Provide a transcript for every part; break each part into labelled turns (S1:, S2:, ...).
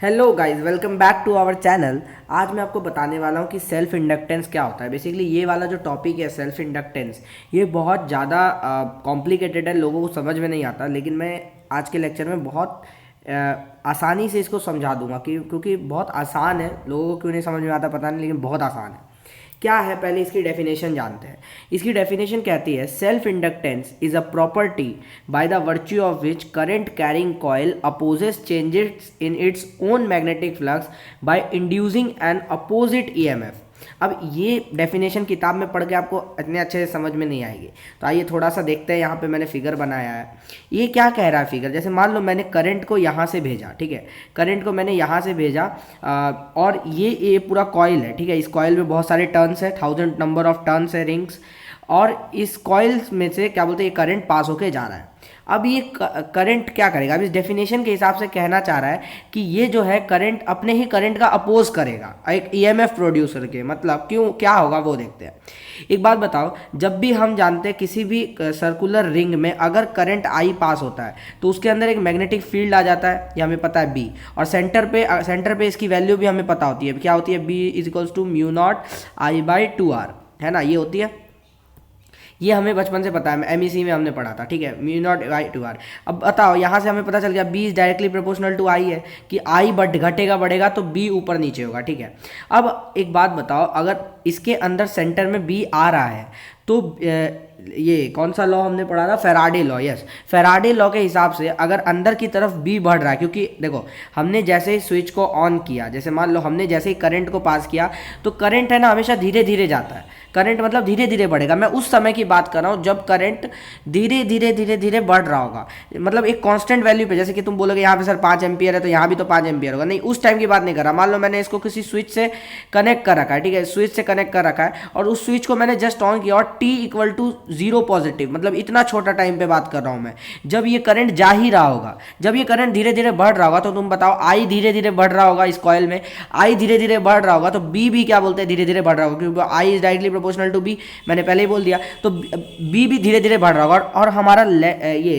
S1: Hello guys, welcome back to our channel. आज मैं आपको बताने वाला हूँ कि सेल्फ इंडक्टेंस क्या होता है। बेसिकली ये वाला जो टॉपिक है सेल्फ इंडक्टेंस, ये बहुत ज़्यादा कॉम्प्लिकेटेड है, लोगों को समझ में नहीं आता। लेकिन मैं आज के लेक्चर में बहुत आसानी से इसको समझा दूंगा क्योंकि बहुत आसान है। लोगों को क्यों नहीं समझ में आता पता नहीं, लेकिन बहुत आसान है। क्या है, पहले इसकी डेफिनेशन जानते हैं। इसकी डेफिनेशन कहती है self inductance is a property by the virtue of which current carrying coil opposes changes in its own magnetic flux by inducing an opposite EMF. अब ये डेफिनेशन किताब में पढ़ के आपको इतने अच्छे से समझ में नहीं आएगी, तो आइए थोड़ा सा देखते हैं। यहाँ पे मैंने फिगर बनाया है। ये क्या कह रहा है फिगर, जैसे मान लो मैंने करंट को यहाँ से भेजा, ठीक है, करंट को मैंने यहाँ से भेजा और ये पूरा कॉइल है, ठीक है। इस कॉइल में बहुत सारे टर्न्स है, 1000 नंबर ऑफ टर्न्स है, रिंग्स, और इस कॉइल में से क्या बोलते हैं, ये करंट पास होके जा रहा है। अब ये करंट क्या करेगा, अब इस डेफिनेशन के हिसाब से कहना चाह रहा है कि ये जो है करंट अपने ही करंट का अपोज करेगा एक ईएमएफ प्रोड्यूस करके। मतलब क्यों, क्या होगा वो देखते हैं। एक बात बताओ, जब भी हम जानते हैं किसी भी सर्कुलर रिंग में अगर करंट आई पास होता है तो उसके अंदर एक मैग्नेटिक फील्ड आ जाता है, ये हमें पता है बी। और सेंटर पे इसकी वैल्यू भी हमें पता होती है, क्या होती है, B is equals to mu naught I by 2r, है ना, ये होती है। ये हमें बचपन से पता है, एमईसी में हमने पढ़ा था, ठीक है, mu naught I two R. अब बताओ, यहाँ से हमें पता चल गया B is directly proportional to I है, कि आई घटेगा बढ़ेगा तो बी ऊपर नीचे होगा, ठीक है। अब एक बात बताओ, अगर इसके अंदर सेंटर में बी आ रहा है तो ये कौन सा लॉ हमने पढ़ा था, Faraday law. Yes, Faraday law के हिसाब से अगर अंदर की तरफ बी बढ़ रहा है, क्योंकि देखो हमने जैसे ही स्विच को ऑन किया, जैसे मान लो हमने जैसे ही करंट को पास किया, तो करंट है ना हमेशा धीरे धीरे जाता है। करंट मतलब धीरे धीरे बढ़ेगा। मैं उस समय की बात कर रहा हूँ जब करंट धीरे धीरे धीरे धीरे बढ़ रहा होगा, मतलब एक कांस्टेंट वैल्यू पे। जैसे कि तुम बोलोगे यहाँ पे सर 5 एम्पियर है तो यहाँ भी तो 5 एम्पियर होगा, नहीं, उस टाइम की बात नहीं कर रहा। मान लो मैंने इसको किसी स्विच से कनेक्ट कर रखा है, ठीक है, स्विच से कनेक्ट कर रखा है, और उस स्विच को मैंने जस्ट ऑन किया और t इक्वल टू 0 पॉजिटिव, मतलब इतना छोटा टाइम पे बात कर रहा हूँ मैं, जब ये करंट जा ही रहा होगा, जब ये करंट धीरे धीरे बढ़ रहा होगा, तो तुम बताओ आई धीरे धीरे बढ़ रहा होगा इस कॉइल में, आई धीरे धीरे बढ़ रहा होगा, तो बी भी क्या बोलते हैं, धीरे धीरे बढ़ रहा होगा, क्योंकि I is directly proportional to B, मैंने पहले ही बोल दिया। तो बी भी धीरे धीरे बढ़ रहा होगा। और हमारा ये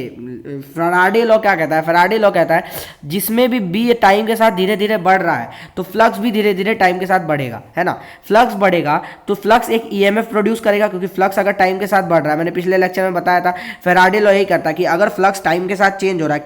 S1: फैराडे लॉ क्या कहता है, फैराडे लॉ कहता है जिसमें भी बी टाइम के साथ धीरे धीरे बढ़ रहा है तो फ्लक्स भी धीरे धीरे टाइम के साथ बढ़ेगा, है ना। फ्लक्स बढ़ेगा तो फ्लक्स एक ईएमएफ प्रोड्यूस करेगा, क्योंकि फ्लक्स अगर टाइम के साथ बढ़ रहा है, मैंने पिछले लेक्चर में बताया था, फैराडे लॉ यही करता है कि अगर फ्लक्स टाइम के साथ चेंज हो रहा है,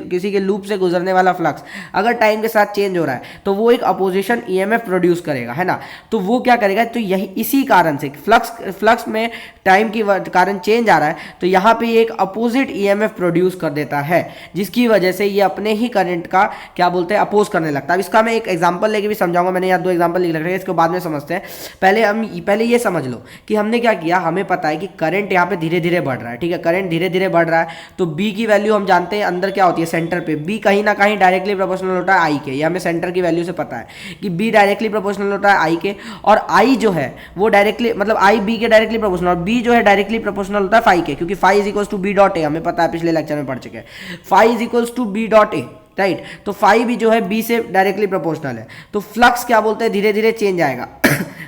S1: किसी के लूप से गुजरने वाला फ्लक्स अगर टाइम के साथ चेंज हो रहा है तो वो एक अपोजिशन ईएमएफ प्रोड्यूस करेगा, है ना। तो वो क्या करेगा, तो यही इसी कारण से फ्लक्स में टाइम की कारण चेंज आ रहा है, तो यहाँ पे एक अपोजिट ईएमएफ प्रोड्यूस कर देता है, जिसकी वजह से ये अपने ही करंट का क्या बोलते हैं, अपोज करने लगता है। अब इसका मैं एक एग्जांपल लेके भी समझाऊंगा, मैंने यहाँ 2 एग्जांपल लिख रखे हैं, इसको बाद में समझते हैं। पहले ये समझ लो कि हमने क्या किया, हमें पता है कि करंट यहाँ पे धीरे धीरे बढ़ रहा है, ठीक है, करंट धीरे धीरे बढ़ रहा है, तो बी की वैल्यू हम जानते हैं अंदर क्या होती है, सेंटर पे बी कहीं ना कहीं डायरेक्टली प्रोपोर्शनल होता है आई के, ये हमें सेंटर की वैल्यू से पता है कि बी डायरेक्टली प्रोपोर्शनल होता है आई के, और आई जो है वो डायरेक्टली मतलब आई बी के डायरेक्टली प्रोपोर्शनल, और बी जो है डायरेक्टली प्रोपोर्शनल होता है फाई के, क्योंकि phi is equals to B dot A, हमें पता है, पिछले लेक्चर में पढ़ चुके हैं, phi is equals to B dot A, right. तो फाई भी जो है बी से डायरेक्टली प्रोपोर्शनल है, तो फ्लक्स क्या बोलते हैं, धीरे धीरे चेंज आएगा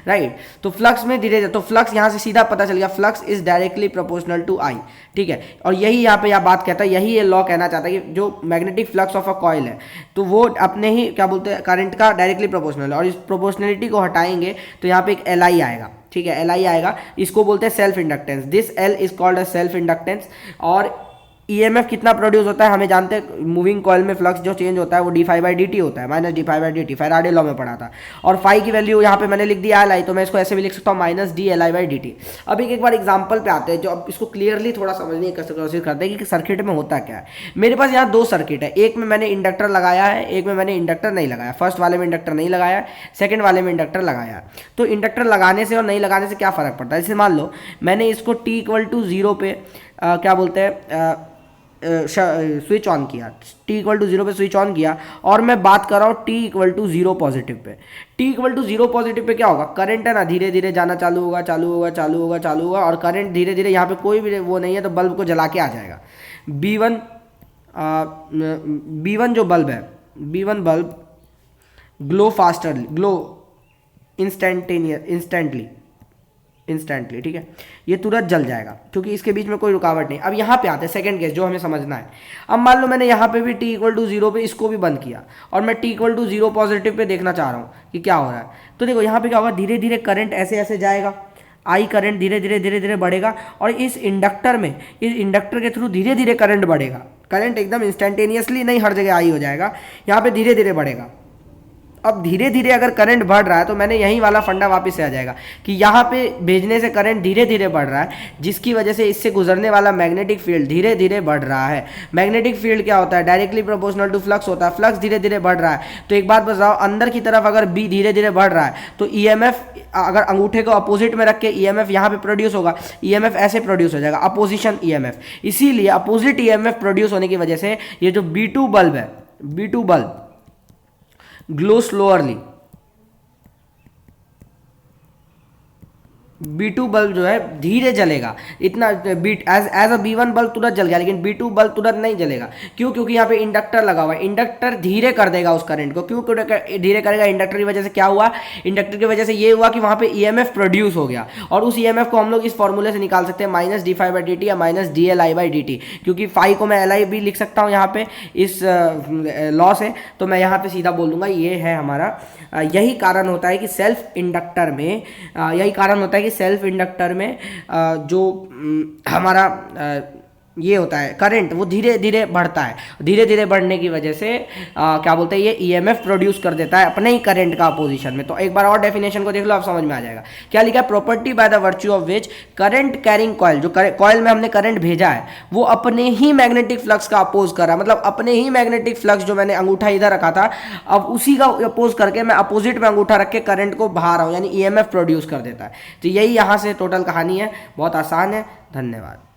S1: राइट। तो फ्लक्स में धीरे धीरे, तो फ्लक्स यहाँ से सीधा पता चल गया, flux is directly proportional to I, ठीक है। और यही यहाँ पे यह बात कहता है, यही ये लॉ कहना चाहता है कि जो magnetic flux of a coil है तो वो अपने ही क्या बोलते हैं करंट का डायरेक्टली प्रोपोर्शनल है, और इस प्रोपोर्शनलिटी को हटाएंगे तो यहाँ पे एक एल आई आएगा, ठीक है, एल आई आएगा, इसको बोलते हैं self inductance. This L is called a self inductance. और ईएमएफ कितना प्रोड्यूस होता है, हमें जानते हैं मूविंग कॉइल में फ्लक्स जो चेंज होता है वो D phi by D T होता है, minus D phi by D T, Faraday law में पढ़ा था। और फाई की वैल्यू यहाँ पे मैंने लिख दिया एल आई, तो मैं इसको ऐसे भी लिख सकता हूँ minus D L I by D T. अब एक बार एग्जाम्पल पे आते हैं, जो अब इसको क्लियरली थोड़ा समझने की कोशिश करते हैं कि सर्किट में होता क्या है। मेरे पास यहाँ 2 सर्किट है, एक में मैंने इंडक्टर लगाया है, एक में मैंने इंडक्टर नहीं लगाया। फर्स्ट वाले में इंडक्टर नहीं लगाया, सेकंड वाले में इंडक्टर लगाया। तो इंडक्टर लगाने से और नहीं लगाने से क्या फर्क पड़ता है, जैसे मान लो मैंने इसको t इक्वल टू 0 पे क्या बोलते हैं स्विच ऑन किया, t इक्वल टू 0 पे स्विच ऑन किया, और मैं बात कर रहा हूँ t equal to 0 positive pay. t equal to 0 positive pay क्या होगा, करंट है ना धीरे धीरे जाना चालू होगा, चालू होगा, चालू होगा, चालू होगा, और करंट धीरे धीरे, यहाँ पे कोई भी वो नहीं है तो बल्ब को जला के आ जाएगा। B1 जो बल्ब है, B1 bulb glow fasterly, glow instantly, instantly, ठीक है, ये तुरंत जल जाएगा क्योंकि इसके बीच में कोई रुकावट नहीं। अब यहाँ पे आते हैं सेकंड केस जो हमें समझना है। अब मान लो मैंने यहाँ पे भी t इक्वल टू 0 पे इसको भी बंद किया और मैं t equal to 0 positive pay देखना चाह रहा हूँ कि क्या हो रहा है। तो देखो यहाँ पे क्या होगा, धीरे धीरे करंट ऐसे ऐसे जाएगा, आई करंट धीरे धीरे बढ़ेगा और इस इंडक्टर में, इस इंडक्टर के थ्रू धीरे धीरे करंट बढ़ेगा। करंट एकदम इंस्टेंटेनियसली नहीं हर जगह आई हो जाएगा, यहाँ पे धीरे धीरे बढ़ेगा। अब धीरे धीरे अगर करंट बढ़ रहा है तो मैंने यही वाला फंडा वापस से आ जाएगा कि यहाँ पे भेजने से करंट धीरे धीरे बढ़ रहा है, जिसकी वजह से इससे गुजरने वाला मैग्नेटिक फील्ड धीरे धीरे बढ़ रहा है। मैग्नेटिक फील्ड क्या होता है, डायरेक्टली प्रोपोर्शनल टू फ्लक्स होता है। फ्लक्स धीरे धीरे बढ़ रहा है तो एक बात बताओ, अंदर की तरफ अगर बी धीरे धीरे बढ़ रहा है तो ईएमएफ, अगर अंगूठे को अपोजिट में रख के ईएमएफ यहाँ पे प्रोड्यूस होगा, ईएमएफ ऐसे प्रोड्यूस हो जाएगा, अपोजिशन ईएमएफ। इसीलिए अपोजिट ईएमएफ प्रोड्यूस होने की वजह से ये जो B2 बल्ब है, B2 bulb glow स्लोअरली, B2 bulb जो है धीरे जलेगा। इतना beat as a B1 bulb तुरंत जल गया, लेकिन B2 बल्ब तुरंत नहीं जलेगा। क्यों? क्योंकि यहाँ पे इंडक्टर लगा हुआ है। इंडक्टर धीरे कर देगा उस करंट को। क्यों धीरे करेगा? इंडक्टर की वजह से क्या हुआ, इंडक्टर की वजह से ये हुआ कि वहाँ पे ईएमएफ प्रोड्यूस हो गया और उस ईएमएफ को हम लोग इस फॉर्मूले से निकाल सकते हैं, माइनस d∅/dt या माइनस dLi/dt, क्योंकि फाई को मैं Li भी लिख सकता हूँ यहाँ पे इस लॉ से, तो मैं यहाँ पे सीधा बोल दूंगा ये है हमारा। यही कारण होता है कि सेल्फ इंडक्टर में, यही कारण होता है कि सेल्फ इंडक्टर में जो हमारा ये होता है करंट, वो धीरे धीरे बढ़ता है। धीरे धीरे बढ़ने की वजह से क्या बोलते हैं, ये ईएमएफ प्रोड्यूस कर देता है अपने ही करंट का अपोजिशन में। तो एक बार और डेफिनेशन को देख लो, आप समझ में आ जाएगा। क्या लिखा है, property by the virtue of which current carrying coil, जो कॉइल में हमने करंट भेजा है वो अपने ही मैग्नेटिक फ्लक्स का अपोज कर रहा है, मतलब अपने ही मैग्नेटिक फ्लक्स, जो मैंने अंगूठा इधर रखा था अब उसी का अपोज करके मैं अपोजिट में अंगूठा रख के करंट को बाहर रहा हूँ, यानी ईएमएफ प्रोड्यूस कर देता है। तो यही यहाँ से टोटल कहानी है, बहुत आसान है। धन्यवाद।